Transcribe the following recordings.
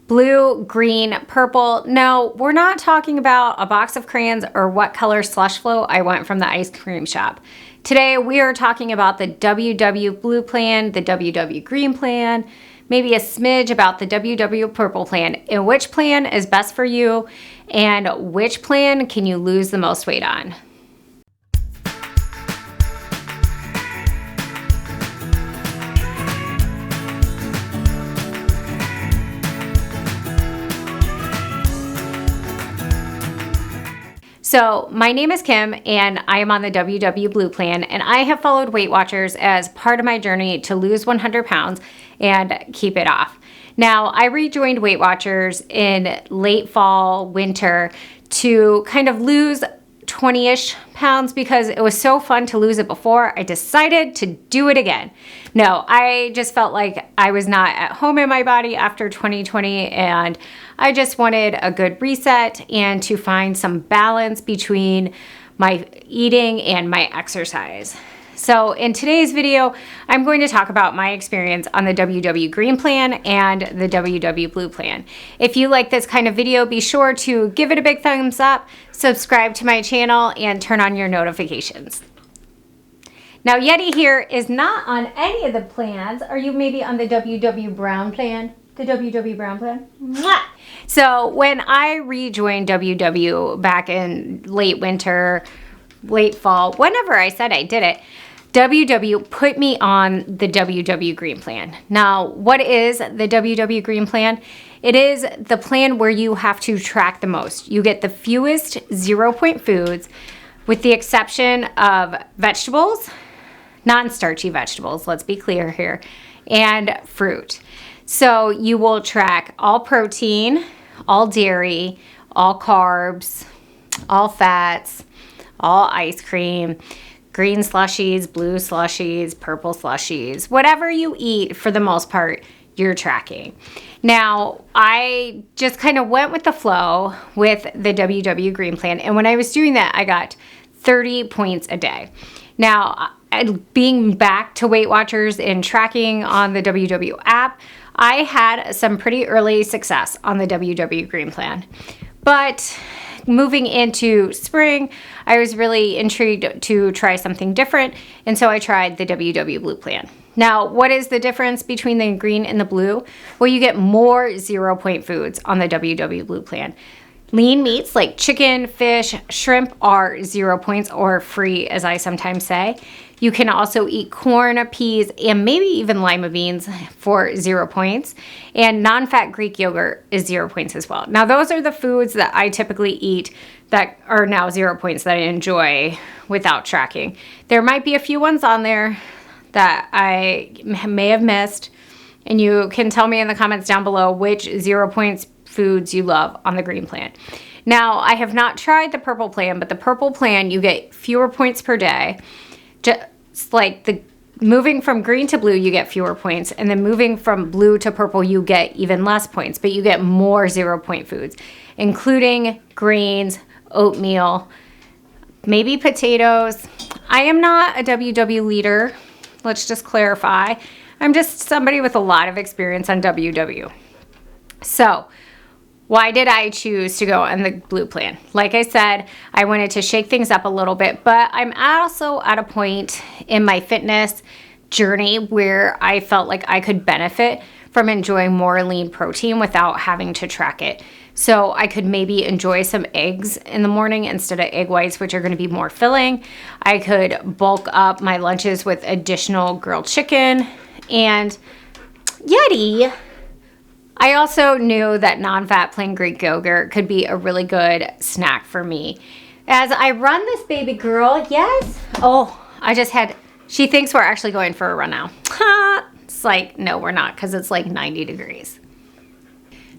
blue, green, purple. No, we're not talking about a box of crayons or what color slush flow I want from the ice cream shop. Today, we are talking about the WW Blue Plan, the WW Green Plan, maybe a smidge about the WW Purple Plan, and which plan is best for you, and which plan can you lose the most weight on. So my name is Kim and I am on the WW Blue Plan, and I have followed Weight Watchers as part of my journey to lose 100 pounds and keep it off. Now, I rejoined Weight Watchers in late fall, winter to kind of lose 20-ish pounds because it was so fun to lose it before. I decided to do it again. No, I just felt like I was not at home in my body after 2020, and I just wanted a good reset and to find some balance between my eating and my exercise. So in today's video, I'm going to talk about my experience on the WW Green Plan and the WW Blue Plan. If you like this kind of video, be sure to give it a big thumbs up, subscribe to my channel, and turn on your notifications. Now, Yeti here is not on any of the plans. Are you maybe on the WW Brown Plan? The WW Brown Plan? Mwah! So when I rejoined WW back in late winter, late fall, whenever I said I did it, WW put me on the WW Green Plan. Now, what is the WW Green Plan? It is the plan where you have to track the most. You get the fewest 0-point foods, with the exception of vegetables, non-starchy vegetables, let's be clear here, and fruit. So you will track all protein, all dairy, all carbs, all fats, all ice cream, green slushies, blue slushies, purple slushies, whatever you eat, for the most part, you're tracking. Now, I just kind of went with the flow with the WW Green Plan, and when I was doing that, I got 30 points a day. Now, being back to Weight Watchers and tracking on the WW app, I had some pretty early success on the WW Green Plan. But moving into spring, I was really intrigued to try something different, and so I tried the WW Blue Plan. Now, what is the difference between the green and the blue? Well, you get more 0-point foods on the WW Blue Plan. Lean meats like chicken, fish, shrimp are 0 points, or free, as I sometimes say. You can also eat corn, peas, and maybe even lima beans for 0 points. And non-fat Greek yogurt is 0 points as well. Now, those are the foods that I typically eat that are now 0 points that I enjoy without tracking. There might be a few ones on there that I may have missed, and you can tell me in the comments down below which 0 points foods you love on the Green Plan. Now, I have not tried the Purple Plan, but the Purple Plan, you get fewer points per day. Just like the moving from green to blue, you get fewer points, and then moving from blue to purple, you get even less points, but you get more 0-point foods, including grains, oatmeal, maybe potatoes. I am not a WW leader. Let's just clarify. I'm just somebody with a lot of experience on WW. So, why did I choose to go on the Blue Plan? Like I said, I wanted to shake things up a little bit, but I'm also at a point in my fitness journey where I felt like I could benefit from enjoying more lean protein without having to track it. So I could maybe enjoy some eggs in the morning instead of egg whites, which are going to be more filling. I could bulk up my lunches with additional grilled chicken and Yeti. I also knew that non-fat plain Greek yogurt could be a really good snack for me. As I run this baby girl, yes. Oh, she thinks we're actually going for a run now. It's like, no, we're not, because it's like 90 degrees.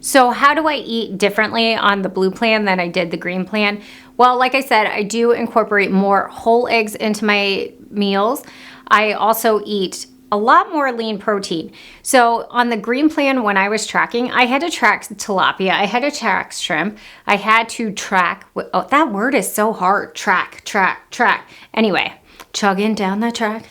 So how do I eat differently on the Blue Plan than I did the Green Plan? Well, like I said, I do incorporate more whole eggs into my meals. I also eat a lot more lean protein. So on the Green Plan, when I was tracking, I had to track tilapia, I had to track shrimp, I had to track, oh, that word is so hard, track. Anyway, chugging down the track.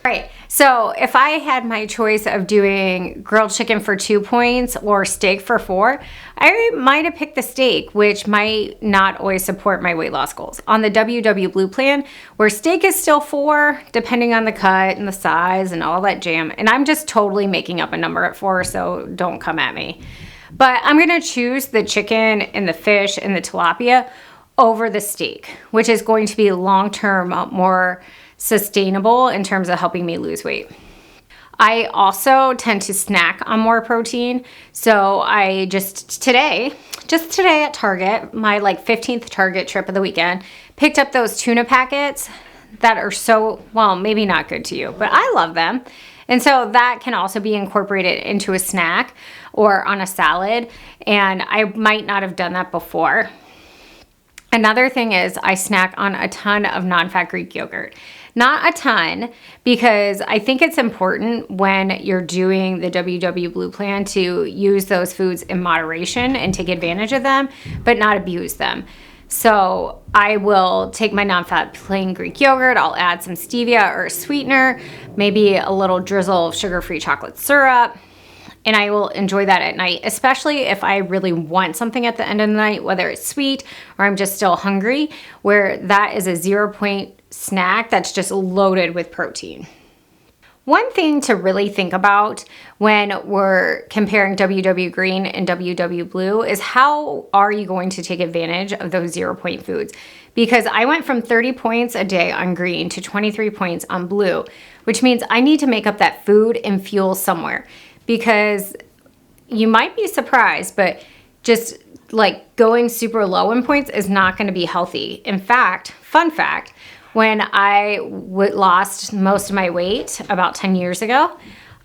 Right. So if I had my choice of doing grilled chicken for 2 points or steak for 4, I might have picked the steak, which might not always support my weight loss goals. On the WW Blue plan, where steak is still 4, depending on the cut and the size and all that jam. And I'm just totally making up a number at 4, so don't come at me. But I'm going to choose the chicken and the fish and the tilapia over the steak, which is going to be long-term more sustainable in terms of helping me lose weight. I also tend to snack on more protein. So I just today at Target, my 15th Target trip of the weekend, picked up those tuna packets that are so, well, maybe not good to you, but I love them. And so that can also be incorporated into a snack or on a salad. And I might not have done that before. Another thing is I snack on a ton of non-fat Greek yogurt. Not a ton, because I think it's important when you're doing the WW Blue plan to use those foods in moderation and take advantage of them, but not abuse them. So I will take my non-fat plain Greek yogurt, I'll add some stevia or a sweetener, maybe a little drizzle of sugar-free chocolate syrup, and I will enjoy that at night, especially if I really want something at the end of the night, whether it's sweet or I'm just still hungry, where that is a 0-point snack that's just loaded with protein. One thing to really think about when we're comparing WW Green and WW Blue is how are you going to take advantage of those 0-point foods? Because I went from 30 points a day on green to 23 points on blue, which means I need to make up that food and fuel somewhere. Because you might be surprised, but just going super low in points is not going to be healthy. In fact, fun fact, when I lost most of my weight about 10 years ago,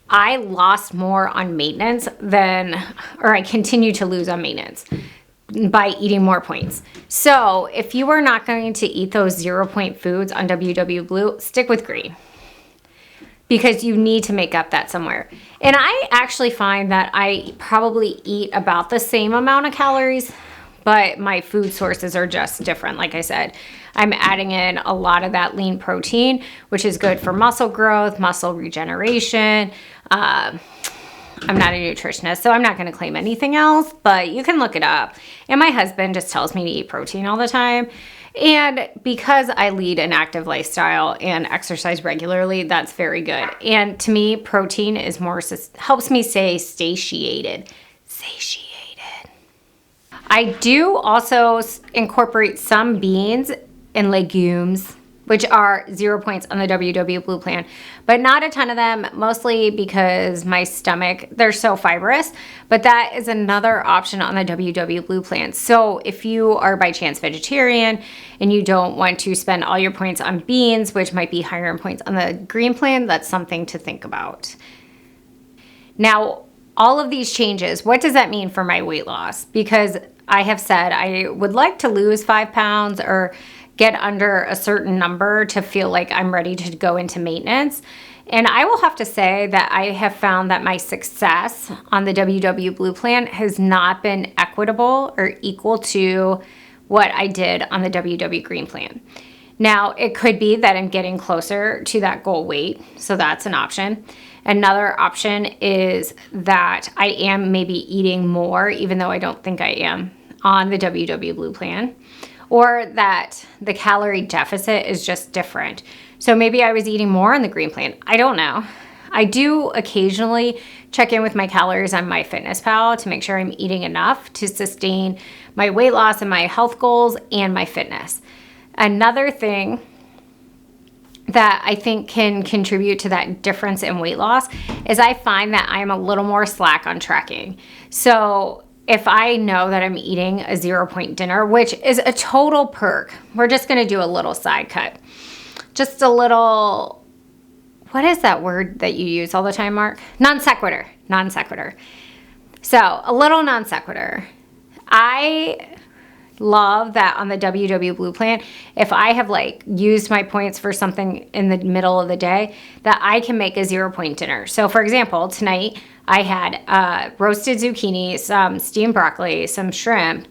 I lost more on maintenance or I continue to lose on maintenance by eating more points. So if you are not going to eat those 0-point foods on WW Blue, stick with green, because you need to make up that somewhere. And I actually find that I probably eat about the same amount of calories, but my food sources are just different. Like I said, I'm adding in a lot of that lean protein, which is good for muscle growth, muscle regeneration. I'm not a nutritionist, so I'm not going to claim anything else, but you can look it up. And my husband just tells me to eat protein all the time. And because I lead an active lifestyle and exercise regularly, that's very good. And to me, protein is helps me stay satiated. I do also incorporate some beans and legumes, which are 0 points on the WW Blue plan, but not a ton of them, mostly because my stomach, they're so fibrous, but that is another option on the WW Blue plan. So if you are by chance vegetarian and you don't want to spend all your points on beans, which might be higher in points on the green plan, that's something to think about. Now, all of these changes, what does that mean for my weight loss? Because I have said I would like to lose 5 pounds or get under a certain number to feel like I'm ready to go into maintenance. And I will have to say that I have found that my success on the WW Blue plan has not been equitable or equal to what I did on the WW Green plan. Now, it could be that I'm getting closer to that goal weight, so that's an option. Another option is that I am maybe eating more, even though I don't think I am, on the WW Blue plan, or that the calorie deficit is just different. So maybe I was eating more on the green plan. I don't know. I do occasionally check in with my calories on MyFitnessPal to make sure I'm eating enough to sustain my weight loss and my health goals and my fitness. Another thing that I think can contribute to that difference in weight loss is I find that I'm a little more slack on tracking. So if I know that I'm eating a 0-point dinner, which is a total perk, we're just going to do a little side cut. Just a little, what is that word that you use all the time, Mark? Non sequitur. So a little non sequitur. I love that on the WW Blue plan, if I have used my points for something in the middle of the day, that I can make a 0-point dinner. So for example, tonight I had roasted zucchini, some steamed broccoli, some shrimp,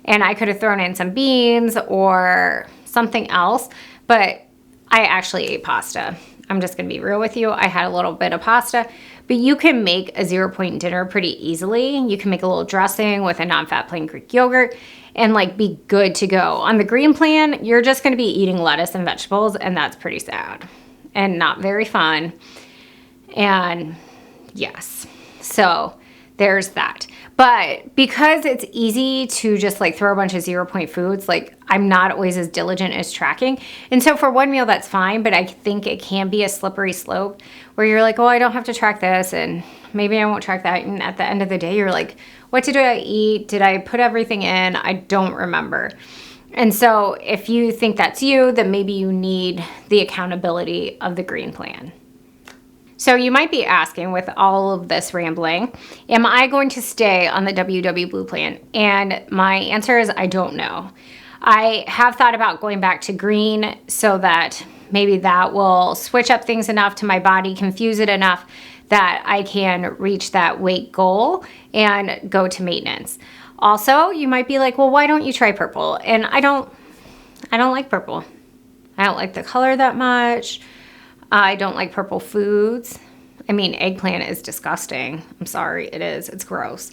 and I could have thrown in some beans or something else, but I actually ate pasta. I'm just going to be real with you. I had a little bit of pasta, but you can make a 0 point dinner pretty easily. You can make a little dressing with a non-fat plain Greek yogurt and like be good to go. On the green plan, you're just going to be eating lettuce and vegetables, and that's pretty sad and not very fun. And yes, so there's that. But because it's easy to just like throw a bunch of 0 point foods, like I'm not always as diligent as tracking. And so for one meal, that's fine, but I think it can be a slippery slope where you're like, oh, I don't have to track this, and maybe I won't track that. And at the end of the day, you're like, what did I eat? Did I put everything in? I don't remember. And so if you think that's you, then maybe you need the accountability of the green plan. So you might be asking, with all of this rambling, am I going to stay on the WW Blue plan? And my answer is I don't know. I have thought about going back to green so that maybe that will switch up things enough to my body, confuse it enough that I can reach that weight goal and go to maintenance. Also, you might be like, well, why don't you try purple? And I don't like purple. I don't like the color that much. I don't like purple foods. I mean, eggplant is disgusting. I'm sorry, it is. It's gross.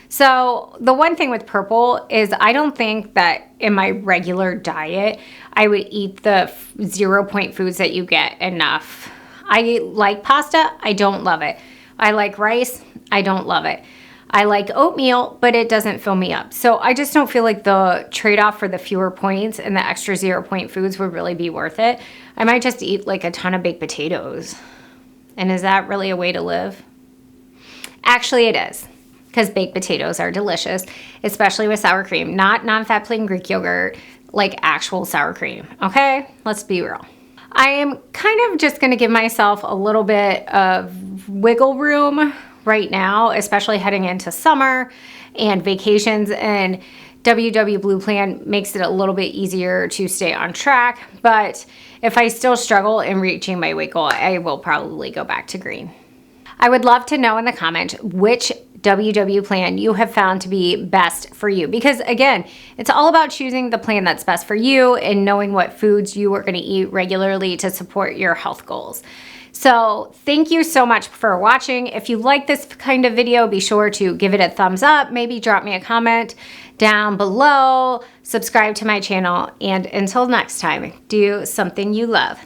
So the one thing with purple is I don't think that in my regular diet, I would eat the 0 point foods that you get enough. I like pasta. I don't love it. I like rice. I don't love it. I like oatmeal, but it doesn't fill me up. So I just don't feel like the trade-off for the fewer points and the extra 0 point foods would really be worth it. I might just eat like a ton of baked potatoes. And is that really a way to live? Actually, it is, because baked potatoes are delicious, especially with sour cream, not non-fat plain Greek yogurt, like actual sour cream. Okay, let's be real. I am kind of just going to give myself a little bit of wiggle room right now, especially heading into summer and vacations, and WW Blue Plan makes it a little bit easier to stay on track. But if I still struggle in reaching my weight goal, I will probably go back to green. I would love to know in the comments which WW plan you have found to be best for you, because again, it's all about choosing the plan that's best for you and knowing what foods you are going to eat regularly to support your health goals. So thank you so much for watching. If you like this kind of video, be sure to give it a thumbs up, maybe drop me a comment down below, subscribe to my channel, and until next time, do something you love.